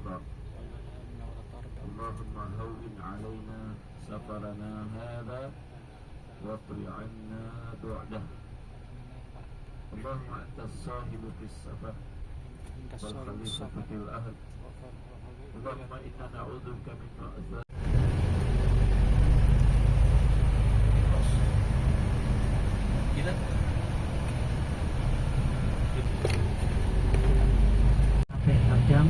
ترضى اللهم هون علينا سفرنا هذا واطر عنا بعده اللهم أنت الصاحب في السفر والخليفة في الأهل اللهم إنا نعوذ بك من مأثم sampai 6 jam.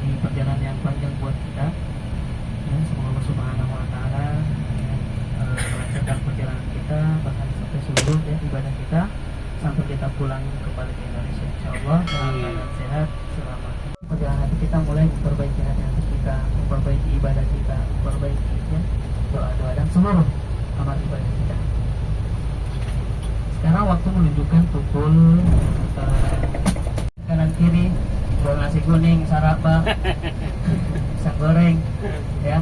Ini perjalanan yang panjang buat kita. Ya, semoga Allah Subhanahu wa taala melancarkan perjalanan kita bahkan sampai seluruh ya ibadah kita sampai kita pulang kembali ke Indonesia insyaallah dalam keadaan sehat selamat. Perjalanan kita mulai memperbaiki hati kita, memperbaiki ibadah kita, memperbaiki ya, doa-doa dan seluruh amal ibadah kita. Sekarang waktu menunjukkan pukul kanan kiri jual nasi kuning, saraba, pisang goreng, ya.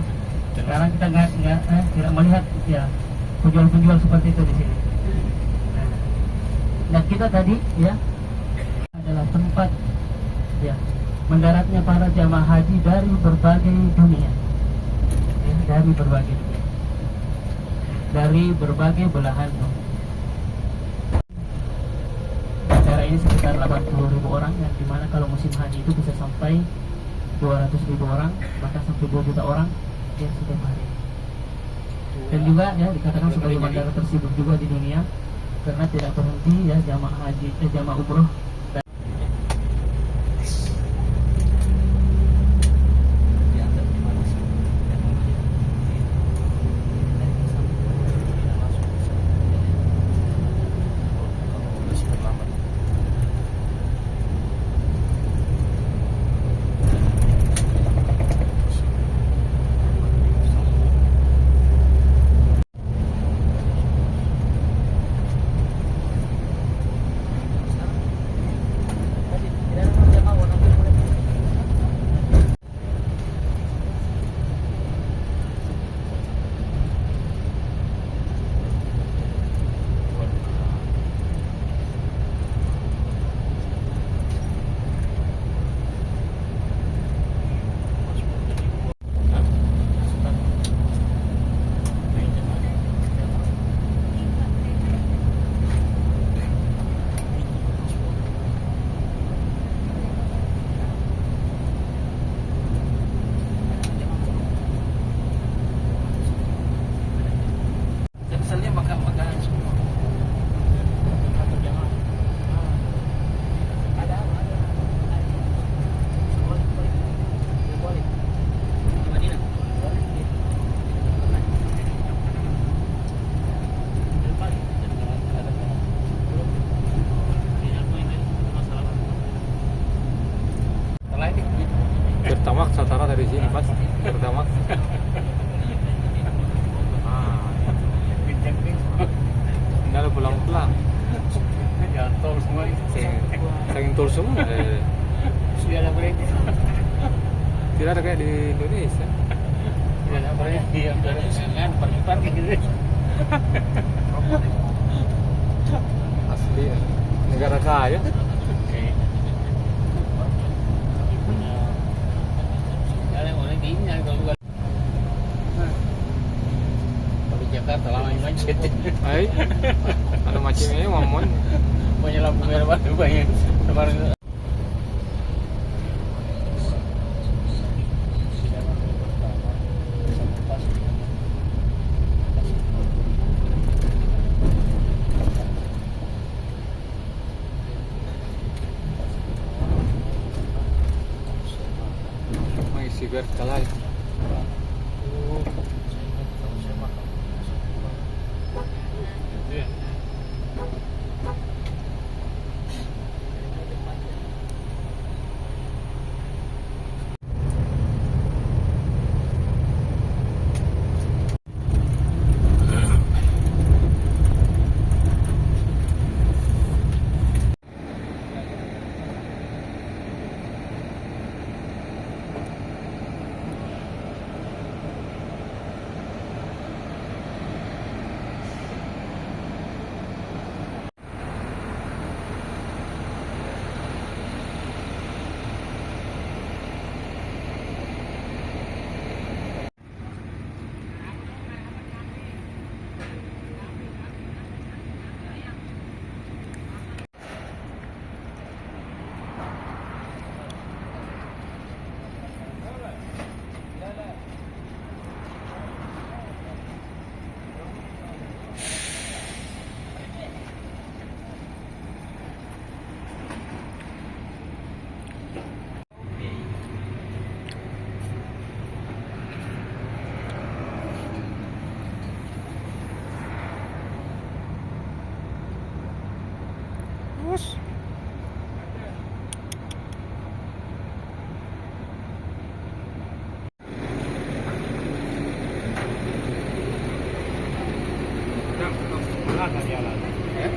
Sekarang kita tidak melihat ya penjual-penjual seperti itu di sini. Dan kita tadi ya adalah tempat ya mendaratnya para jamaah haji dari berbagai dunia, ya, dari berbagai belahan dunia. Acara ini sekitar 80.000 orang, yang dimana kalau musim haji itu bisa sampai 200.000 orang, bahkan sampai 2 juta orang ya setiap hari. Dan juga ya dikatakan sebagai bandara tersibuk juga di dunia karena tidak berhenti ya jamaah haji, jamaah umroh. Pertamax Satara dari sini pas Pertamax. Tinggal pulang-pulang. Jalan tol semua ini. Saking tol semua. Sudah ada berhenti. Tidak ada kayak di Indonesia. Sudah ada berhenti yang kan parkir gitu. Asli negara kaya. Kalau di Jakarta lama macet. Ay, ano macamnya mamon. Punya lampu merah baru banyak. Kemarin Sigar kalay.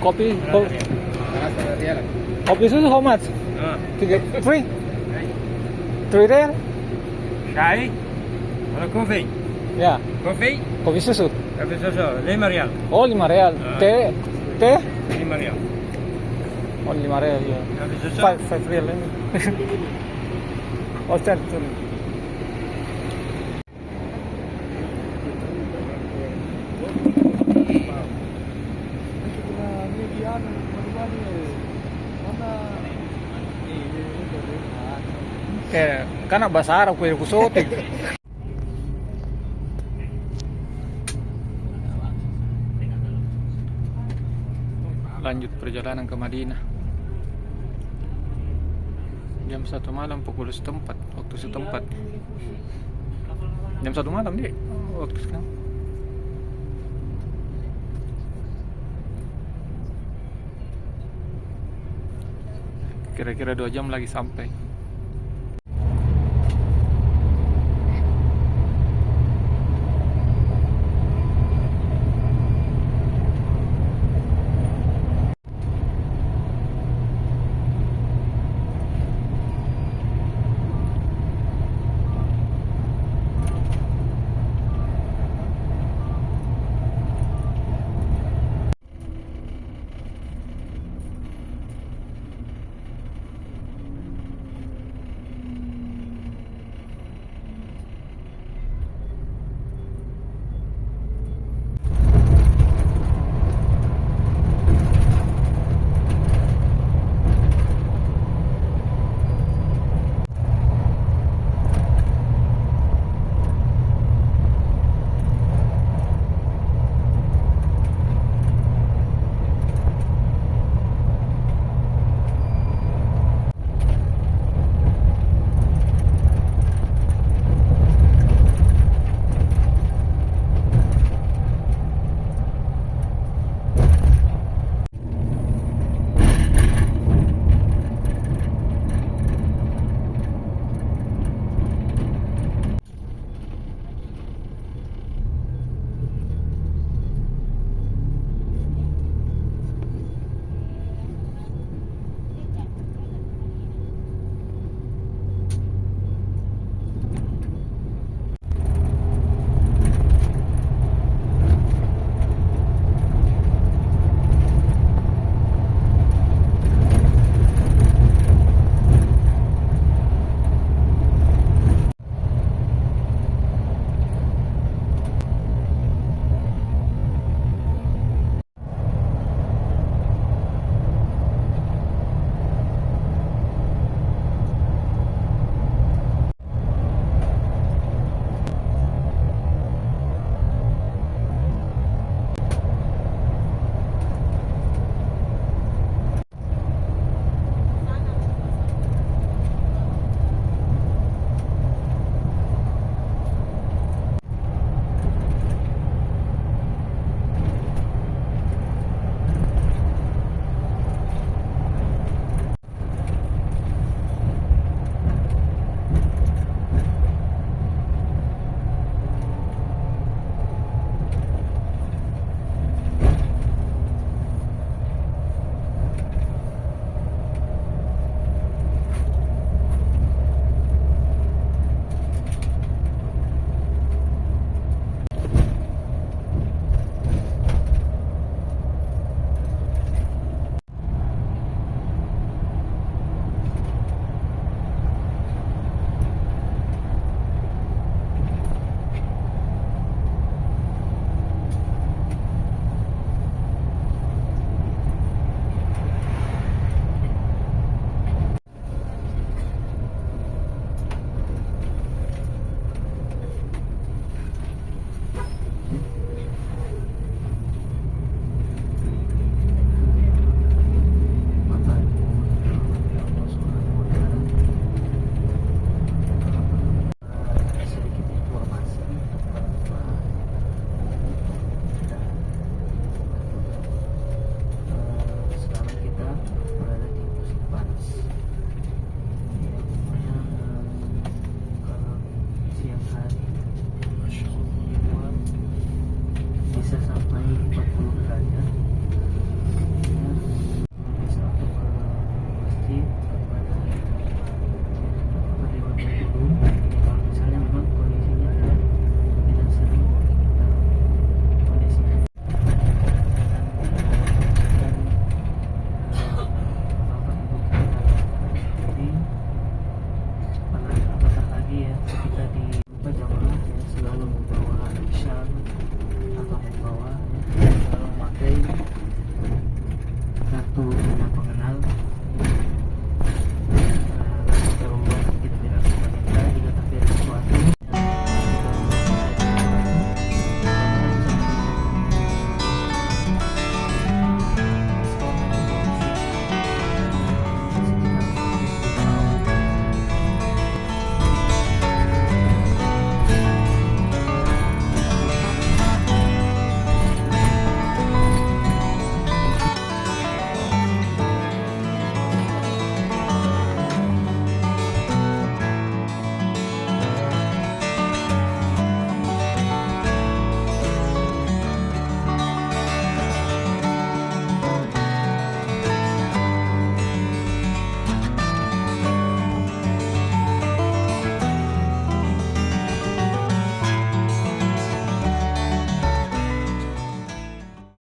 Kopi Real. kopi susu how much? Free? 3 real? Chai? Kalau kopi? Ya, Kopi? kopi susu. Kopi susu, 5 rial. Oh 5 real. Teh? 5 rial. Oh 5 real ya. Kopi susu? 5 real. Oh 10. Kayak kan bahasa Arab kuya kusotik. Lanjut perjalanan ke Madinah. Jam 1 malam pukul setempat, waktu setempat. Jam 1 malam dia, waktu sekarang. Kira-kira 2 jam lagi sampai.